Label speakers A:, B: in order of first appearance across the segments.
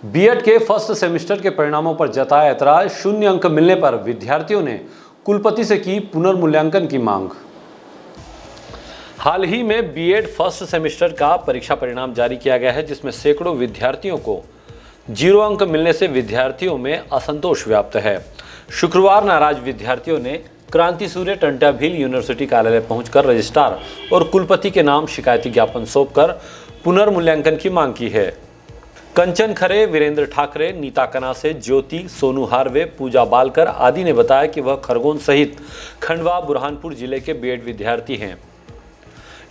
A: BEd के first semester के परिणामों पर जताया ऐतराज। शून्य अंक मिलने पर विद्यार्थियों ने कुलपति से की पुनर्मूल्यांकन की मांग। हाल ही में बीएड फर्स्ट सेमेस्टर का परीक्षा परिणाम जारी किया गया है, जिसमें सैकड़ों विद्यार्थियों को 0 अंक मिलने से विद्यार्थियों में असंतोष व्याप्त है। शुक्रवार नाराज विद्यार्थियों ने क्रांति सूर्य टंटा भील यूनिवर्सिटी कार्यालय पहुंचकर रजिस्ट्रार और कुलपति के नाम शिकायती ज्ञापन सौंपकर पुनर्मूल्यांकन की मांग की है। कंचन खरे, वीरेंद्र ठाकरे, नीता कनासे, ज्योति, सोनू हार्वे, पूजा बालकर आदि ने बताया कि वह खरगोन सहित खंडवा, बुरहानपुर जिले के बीएड विद्यार्थी हैं।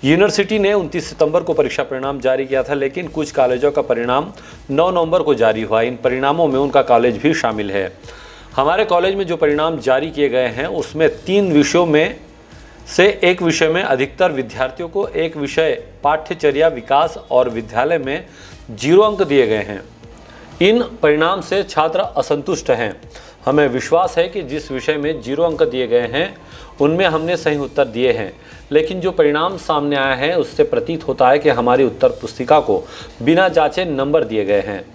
A: यूनिवर्सिटी ने 29 सितंबर को परीक्षा परिणाम जारी किया था, लेकिन कुछ कॉलेजों का परिणाम 9 नवंबर को जारी हुआ। इन परिणामों में उनका कॉलेज भी शामिल है। हमारे कॉलेज में जो परिणाम जारी किए गए हैं उसमें 3 विषयों में से एक विषय में अधिकतर विद्यार्थियों को एक विषय पाठ्यचर्या विकास और विद्यालय में 0 अंक दिए गए हैं। इन परिणाम से छात्र असंतुष्ट हैं। हमें विश्वास है कि जिस विषय में 0 अंक दिए गए हैं उनमें हमने सही उत्तर दिए हैं, लेकिन जो परिणाम सामने आया है उससे प्रतीत होता है कि हमारी उत्तर पुस्तिका को बिना जांचे नंबर दिए गए हैं।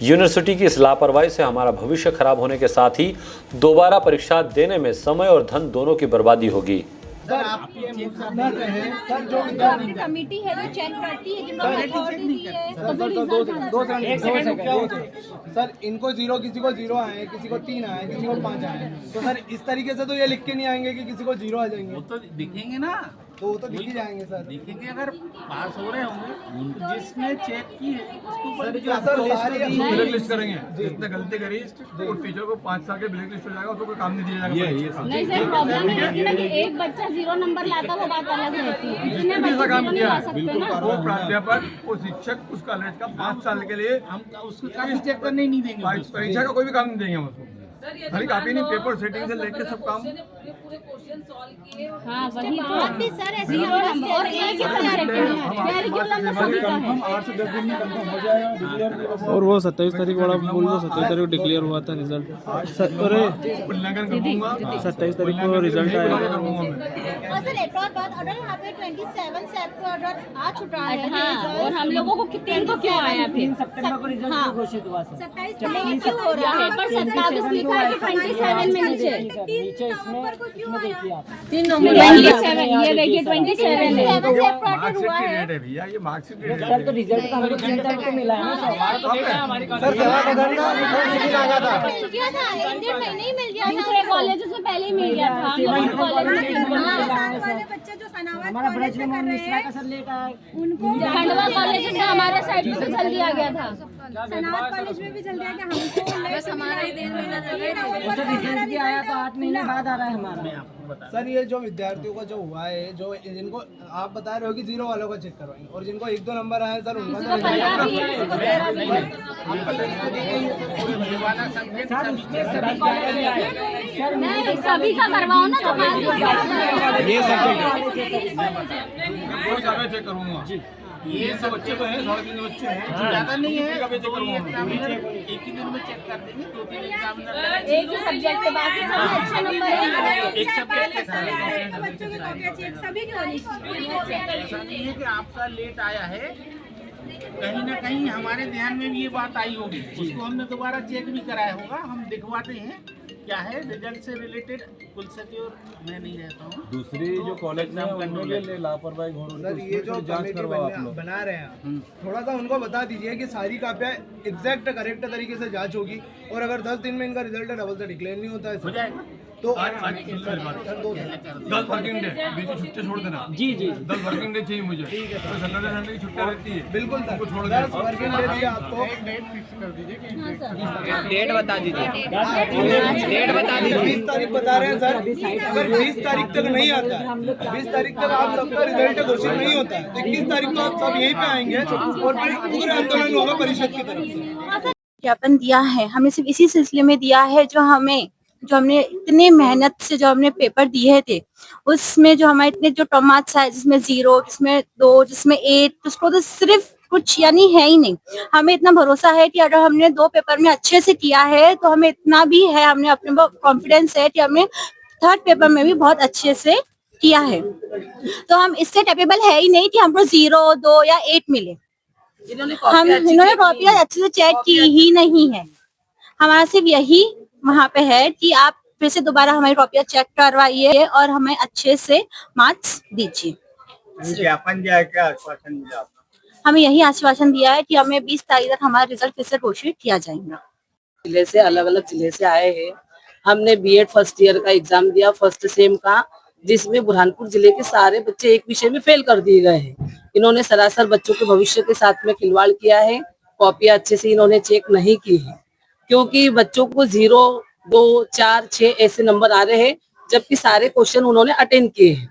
A: यूनिवर्सिटी की इस लापरवाही से हमारा भविष्य खराब होने के साथ ही दोबारा परीक्षा देने में समय और धन दोनों की बर्बादी होगी।
B: सर आप ये मुद्दा रहे सर, जो
C: कमेटी है जो चेक करती है जिन्होंने अथॉरिटी दी है
B: सर इनको 0, किसी को 0 आए, किसी को 3 आए, किसी को 5 आए, तो सर इस तरीके से तो ये लिख के नहीं आएंगे कि किसी को 0 आ जाएंगे।
D: वो तो दिखेंगे ना,
B: तो वो तो लिख ही जाएंगे सर।
D: दिखेंगे अगर पास हो रहे होंगे। जिसने चेक की है उसको
B: सर
E: ब्लैक लिस्ट करेंगे, जिसने गलती करी और टीचर को 5 साल के ब्लैक लिस्ट हो जाएगा, उसको कोई काम नहीं दिया जाएगा।
C: नहीं सर, प्रॉब्लम ये रहती है कि एक बच्चा 0 नंबर लाता वो बात अलग रहती है। जितने बच्चे
E: काम
C: 0 नहीं
E: किया
C: ला
E: है,
C: सकते ना।
E: वो प्राध्यापक, वो शिक्षक उस कॉलेज का 5 साल के लिए
D: हम उसको काम चेक करने नहीं देंगे।
E: परीक्षा का कोई भी काम नहीं देंगे हम उसको। खाली कॉपी नहीं, पेपर सेटिंग से लेके सब काम।
C: हाँ वही बात भी सर, 0 नंबर और एक ही सब्जेक्ट है, कैरिकुलम में सभी का है।
B: 8 से 10 दिन में कंफर्म हो जाएगा डिक्लेयर।
F: और वो 27 तारीख वाला बोल दो, 27 तारीख को डिक्लेयर हुआ था रिजल्ट। अरे
E: उल्लंघन करूंगा,
F: 27 तारीख को रिजल्ट आया।
C: और सर एक और बात, ऑर्डर यहाँ पे 27 सेप्ट को ऑर्डर आ चुका है। हाँ, और हम लोगों को कितने को क्यों आया फिर?
B: 3 सितंबर को रिजल्ट घोषित हुआ सर।
C: 27 तारीख क्यों हो रहा है? पर 27 लिखा है कि 27 में नीचे।
B: नीचे इसमें देखिए आप
C: 27 ये देखिए 27 है।
E: मार्कशीट की डेट है भैया, ये मार्कशीट की डेट है।
B: तो रिजल्ट का हमें प्रिंटर को मिला है ना सर। सर सेवा सदन का रिपोर्ट सिटी आ गया था।
C: मिल गया था, 1 महीने ही मिल गया था। दूसरे कॉलेज से पहले ही मिल गया था। हम लोग कॉलेज में वाले बच्चे जो सनावत
B: हमारा ब्रज में मोहन मिश्रा का सर लेट आया,
C: उनको खंडवा कॉलेज से हमारे साइड से जल्दी आ गया था।
G: सनावत कॉलेज में भी जल्दी आ गया, हमको बस हमारा ही 1.5 महीना लग गया।
B: उससे रिजल्ट भी आया तो 8 महीने बाद आ रहा है हमारा। सर ये जो विद्यार्थियों का जो हुआ है, जो जिनको आप बता रहे हो कि 0 वालों का चेक करवाएंगे और जिनको 1-2 नंबर आए सर उनका तो
C: नहीं, सभी का करवाओ ना तो
E: ये चेक करूंगा।
D: ये सब
E: बच्चे तो हैं, 3.5 बच्चे हैं,
D: ज्यादा नहीं है।
E: कभी चेक करूंगा।
D: एक ही दिन में चेक कर देंगे, 2-3 एग्जामिनर
C: एक ही सब्जेक्ट के बाकी सब अच्छे नंबर है।
D: एक सब्जेक्ट के साथ।
G: बच्चों की कॉपियाँ चेक सभी की होनी चाहिए।
D: ऐसा नहीं है कि आपका लेट आया है, कहीं ना कहीं हमारे ध्यान में भी ये बात आई होगी, उसको हमने दोबारा चेक भी कराया होगा। हम दिखवाते हैं क्या है रिजल्ट से रिलेटेड। कुलसचिव और मैं नहीं रहता हूँ।
F: दूसरी जो कॉलेज में उन्होंने लापरवाही
B: सर ये जो कमेटी बना रहे हैं, थोड़ा सा उनको बता दीजिए कि सारी कापियाँ एग्जैक्ट करेक्ट तरीके से जांच होगी और अगर 10 दिन में इनका रिजल्ट डबल से डिक्लेयर नहीं होता
D: हो
B: है
D: जाएगा
B: तो
E: 10 वर्किंग डे बीच में छुट्टी छोड़ देना।
B: जी
E: 10 वर्किंग डे चाहिए मुझे। ठीक है सर, सैटरडे संडे की छुट्टी रहती है।
B: बिल्कुल सर,
E: छोड़
B: 10 वर्किंग डे दिए आपको।
D: डेट फिक्स कर दीजिए कि
F: डेट बता दीजिए,
B: डेट बता दीजिए। 20 तारीख बता रहे हैं सर। अगर 20 तारीख तक नहीं आता है, 20 तारीख तक आप सबका रिजल्ट घोषित नहीं होता है, 21 तारीख को आप सब यहीं पे आएंगे और फिर पूरे आंदोलन होगा परिषद की तरफ से।
G: ज्ञापन दिया है, हमें सिर्फ इसी सिलसिले में दिया है जो हमने इतने मेहनत से जो हमने पेपर दिए थे, उसमें जो हमारे इतने जो टॉप मार्क्स आए, जिसमें 0, जिसमें 2, जिसमें 8, उसको तो सिर्फ कुछ यानी है ही नहीं। हमें इतना भरोसा है कि अगर हमने 2 पेपर में अच्छे से किया है तो हमें इतना भी है, हमने अपने कॉन्फिडेंस है कि हमने 3rd पेपर में भी बहुत अच्छे से किया है। तो हम इससे कैपेबल है ही नहीं कि हमको 0, 2 या 8 मिले। इन्होंने कॉपियाँ अच्छे से चेक की ही नहीं है। हमारा सिर्फ यही वहाँ पे है कि आप फिर से दोबारा हमारी कॉपियाँ चेक करवाइए और हमें अच्छे से मार्क्स दीजिए।
B: ज्ञापन दिया है, क्या आश्वासन मिला आपको?
G: हमें यही आश्वासन दिया है कि हमें 20 तारीख तक हमारा रिजल्ट फिर से घोषित किया जाएगा।
H: जिले से अलग अलग जिले से आए हैं। हमने बीएड फर्स्ट ईयर का एग्जाम दिया, फर्स्ट सेम का, जिसमें बुरहानपुर जिले के सारे बच्चे एक विषय में फेल कर दिए गए हैं। इन्होंने सरासर बच्चों के भविष्य के साथ में खिलवाड़ किया है। कॉपियां अच्छे से इन्होंने चेक नहीं की है, क्योंकि बच्चों को 0, 2, 4, 6 ऐसे नंबर आ रहे हैं, जबकि सारे क्वेश्चन उन्होंने अटेंड किए हैं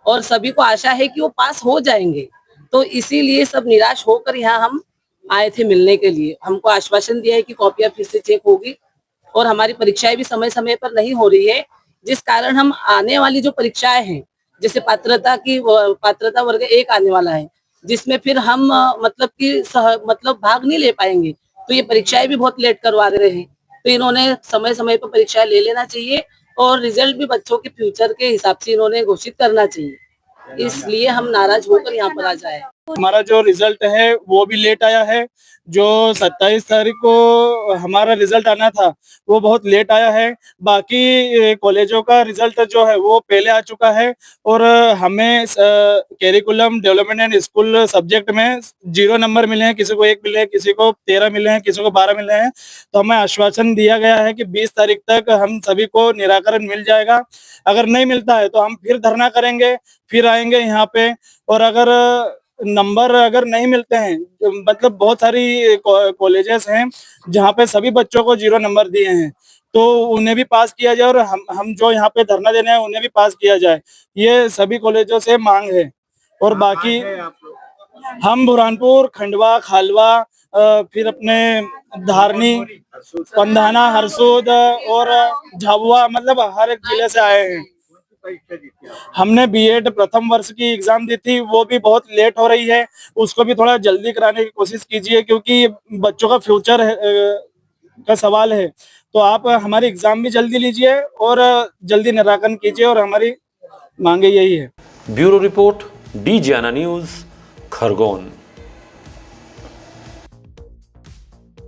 H: और सभी को आशा है कि वो पास हो जाएंगे। तो इसीलिए सब निराश होकर यहाँ हम आए थे मिलने के लिए। हमको आश्वासन दिया है कि कॉपियां फिर से चेक होगी और हमारी परीक्षाएं भी समय समय पर नहीं हो रही है, जिस कारण हम आने वाली जो परीक्षाएं हैं, जैसे पात्रता वर्ग 1 आने वाला है, जिसमें फिर हम मतलब भाग नहीं ले पाएंगे। तो ये परीक्षाएं भी बहुत लेट करवा रहे हैं। तो इन्होंने समय समय पर परीक्षाएं ले लेना चाहिए और रिजल्ट भी बच्चों के फ्यूचर के हिसाब से इन्होंने घोषित करना चाहिए। इसलिए हम नाराज होकर यहाँ पर आ जाए।
B: हमारा जो रिजल्ट है वो भी लेट आया है। जो 27 तारीख को हमारा रिजल्ट आना था वो बहुत लेट आया है। बाकी कॉलेजों का रिजल्ट जो है वो पहले आ चुका है और हमें curriculum development and school subject में 0 नंबर मिले हैं, किसी को 1 मिले हैं, किसी को 13 मिले हैं, किसी को 12 मिले हैं। तो हमें आश्वासन दिया गया है कि 20 तारीख तक हम सभी को निराकरण मिल जाएगा। अगर नहीं मिलता है तो हम फिर धरना करेंगे, फिर आएंगे यहाँ पे। और अगर नंबर नहीं मिलते हैं, मतलब बहुत सारी कॉलेजेस हैं जहाँ पे सभी बच्चों को 0 नंबर दिए हैं, तो उन्हें भी पास किया जाए और हम जो यहाँ पे धरना देने हैं उन्हें भी पास किया जाए, ये सभी कॉलेजों से मांग है। और बाकी हम बुरहानपुर, खंडवा, खालवा, फिर अपने धारनी, पंधाना, हरसूद और झाबुआ, मतलब हर एक जिले से आए हैं। हमने बीएड प्रथम वर्ष की एग्जाम दी थी, वो भी बहुत लेट हो रही है। उसको भी थोड़ा जल्दी कराने की कोशिश कीजिए, क्योंकि बच्चों का फ्यूचर का सवाल है। तो आप हमारी एग्जाम भी जल्दी लीजिए और जल्दी निराकरण कीजिए, और हमारी मांगे यही है।
A: ब्यूरो रिपोर्ट, डीजीआना न्यूज़, खरगोन।